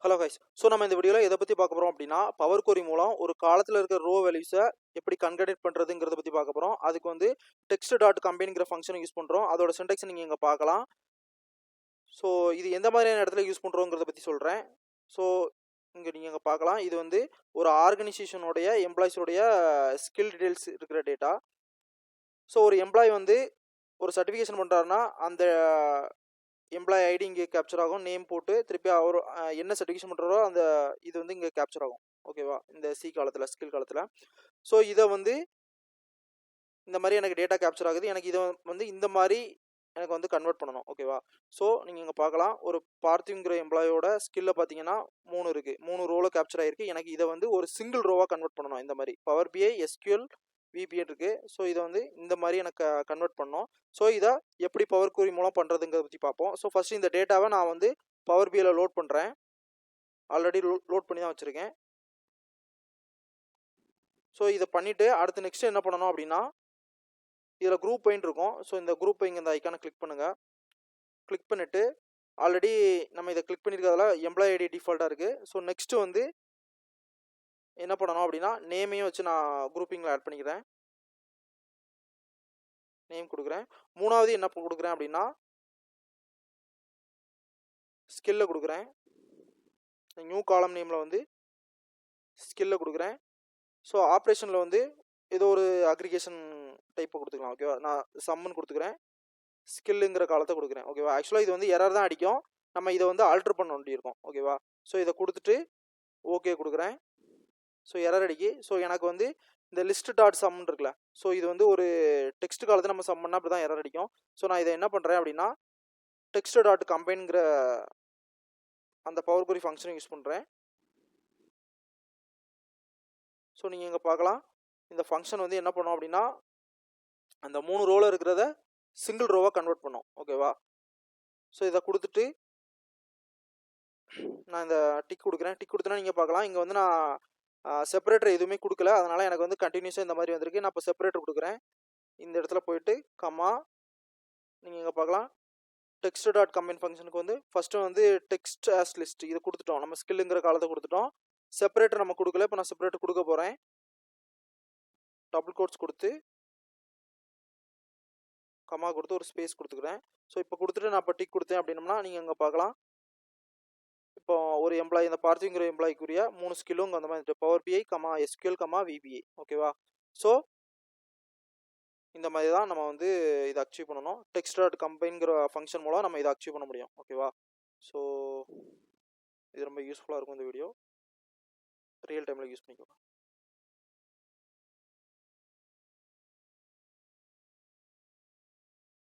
Hello guys. So நம்ம இந்த வீடியோவில் எதை பற்றி பார்க்க போகிறோம் அப்படின்னா, பவர் கொரி மூலம் ஒரு காலத்தில் இருக்கிற ரோ வேல்யூஸை எப்படி கன்கடேட் பண்ணுறதுங்கிறத பற்றி பார்க்க போகிறோம். அதுக்கு வந்து டெக்ஸ்ட் டாட் கம்பைன்ங்கிற ஃபங்க்ஷனை யூஸ் பண்ணுறோம். அதோட சின்டெக்ஸ் நீங்கள் இங்கே பார்க்கலாம். ஸோ இது எந்த மாதிரியான இடத்துல யூஸ் பண்ணுறோங்கிறத பற்றி சொல்கிறேன். ஸோ இங்கே நீங்கள் இங்கே பார்க்கலாம். இது வந்து ஒரு ஆர்கனைசேஷனுடைய எம்ப்ளாயிஸோடைய ஸ்கில் டீட்டெயில்ஸ் இருக்கிற டேட்டா. ஸோ ஒரு எம்ப்ளாய் வந்து ஒரு சர்டிஃபிகேஷன் பண்ணுறாருன்னா அந்த எம்ப்ளாய் ஐடி இங்கே கேப்சர் ஆகும். நேம் போட்டு திருப்பி அவர் என்ன சர்டிஃபிகேஷன் பண்ணுறாரோ அந்த இது வந்து இங்கே கேப்சர் ஆகும். ஓகேவா, இந்த சி காலத்தில் ஸ்கில் காலத்தில். ஸோ இதை வந்து இந்த மாதிரி எனக்கு டேட்டா கேப்சர் ஆகுது. எனக்கு இதை வந்து இந்த மாதிரி எனக்கு வந்து கன்வெர்ட் பண்ணணும். ஓகேவா, ஸோ நீங்கள் இங்கே பார்க்கலாம். ஒரு பார்த்திங்கிற எம்ப்ளாயோட ஸ்கில்ல பார்த்தீங்கன்னா 3 இருக்குது. 3 ரோவில் கேப்சர் ஆகிருக்கு. எனக்கு இதை வந்து ஒரு சிங்கிள் ரோவாக கன்வெர்ட் பண்ணணும். இந்த மாதிரி பவர் பிஐ எஸ்கியூஎல் விபிஎன் இருக்குது. ஸோ இதை வந்து இந்த மாதிரி எனக்கு கன்வெர்ட் பண்ணணும். ஸோ இதை எப்படி பவர் query மூலம் பண்ணுறதுங்கிறத பற்றி பார்ப்போம். ஸோ ஃபஸ்ட்டு இந்த டேட்டாவை நான் வந்து பவர் பிஐயில் லோட் பண்ணுறேன். ஆல்ரெடி லோட் பண்ணி தான் வச்சுருக்கேன். ஸோ இதை பண்ணிவிட்டு அடுத்து நெக்ஸ்ட் என்ன பண்ணணும் அப்படின்னா, இதில் குரூப் பெயிண்ட் இருக்கும். ஸோ இந்த குரூப் இங்கே இந்த ஐக்கானை கிளிக் பண்ணுங்கள். கிளிக் பண்ணிவிட்டு ஆல்ரெடி நம்ம இதை கிளிக் பண்ணியிருக்கிறதால எம்ப்ளாய் ஐடி டிஃபால்ட்டாக இருக்குது. ஸோ நெக்ஸ்ட்டு வந்து என்ன பண்ணணும் அப்படின்னா, நேமையும் வச்சு நான் குரூப்பிங்கில் ஆட் பண்ணிக்கிறேன். நேம் கொடுக்குறேன். மூணாவது என்ன கொடுக்குறேன் அப்படின்னா, ஸ்கில்ல கொடுக்குறேன். நியூ காலம் நேமில் வந்து ஸ்கில்ல கொடுக்குறேன். ஸோ ஆப்ரேஷனில் வந்து ஏதோ ஒரு அக்ரிகேஷன் டைப்பை கொடுத்துக்கலாம். ஓகேவா, நான் சம்முன்னு கொடுத்துக்கிறேன். ஸ்கில்லுங்கிற காலத்தை கொடுக்குறேன். ஓகேவா, ஆக்சுவலாக இது வந்து எரர் தான் அடிக்கும். நம்ம இதை வந்து ஆல்ட்ரு பண்ண வேண்டியிருக்கும். ஓகேவா, ஸோ இதை கொடுத்துட்டு ஓகே கொடுக்குறேன். ஸோ எரர் அடிக்கி. ஸோ எனக்கு வந்து இந்த லிஸ்ட் டாட் சம்னு இருக்குல்ல, ஸோ இது வந்து ஒரு டெக்ஸ்ட் காலத்தை நம்ம சம் பண்ணால் அப்படி தான் எரர் அடிக்கும். ஸோ நான் இதை என்ன பண்ணுறேன் அப்படின்னா, டெக்ஸ்ட் டாட் கம்பைன்ங்கிற அந்த பவர் query ஃபங்க்ஷனை யூஸ் பண்ணுறேன். ஸோ நீங்கள் இங்கே பார்க்கலாம். இந்த ஃபங்க்ஷன் வந்து என்ன பண்ணோம் அப்படின்னா, அந்த 3 ரோவில் இருக்கிறத சிங்கிள் ரோவாக கன்வெர்ட் பண்ணோம். ஓகேவா, ஸோ இதை கொடுத்துட்டு நான் இந்த டிக் கொடுக்குறேன். டிக் கொடுத்தனா நீங்கள் பார்க்கலாம். இங்கே வந்து நான் செப்பரேட்டர் எதுவுமே கொடுக்கல. அதனால் எனக்கு வந்து கண்டினியூஸாக இந்த மாதிரி வந்திருக்கு. நான் இப்போ செப்பரேட்டர் கொடுக்குறேன். இந்த இடத்துல போயிட்டு கம்மா நீங்கள் இங்கே பார்க்கலாம். டெக்ஸ்ட் டாட் கம்பைன் ஃபங்க்ஷனுக்கு வந்து ஃபஸ்ட்டு வந்து டெக்ஸ்ட் ஆஸ் லிஸ்ட் இது கொடுத்துட்டோம். நம்ம ஸ்கில்லுங்கிற காலத்தை கொடுத்துட்டோம். செப்பரேட்டர் நம்ம கொடுக்கல. இப்போ நான் செப்பரேட்டர் கொடுக்க போகிறேன். டபுள் கோட்ஸ் கொடுத்து கம்மா கொடுத்து ஒரு ஸ்பேஸ் கொடுத்துக்கிறேன். ஸோ இப்போ கொடுத்துட்டு நான் இப்போ டிக் கொடுத்தேன் அப்படின்னம்னா நீங்கள் இங்கே பார்க்கலாம். இப்போ ஒரு எம்ப்ளாயி, இந்த பார்த்திங்கிற எம்ப்ளாய்க்குரிய 3 ஸ்கில்லும் இங்கே அந்த மாதிரி பவர் பிஐ கமா எஸ்கியூஎல் கமா விபிஐ. ஓகேவா, ஸோ இந்த மாதிரி தான் நம்ம வந்து இதை அச்சீவ் பண்ணணும். டெக்ஸ்ட் டாட் கம்பைன்ங்கிற ஃபங்க்ஷன் மூலம் நம்ம இதை அச்சீவ் பண்ண முடியும். ஓகேவா, ஸோ இது ரொம்ப யூஸ்ஃபுல்லாக இருக்கும். இந்த வீடியோ ரியல் டைமில் யூஸ் பண்ணிக்கலாம்.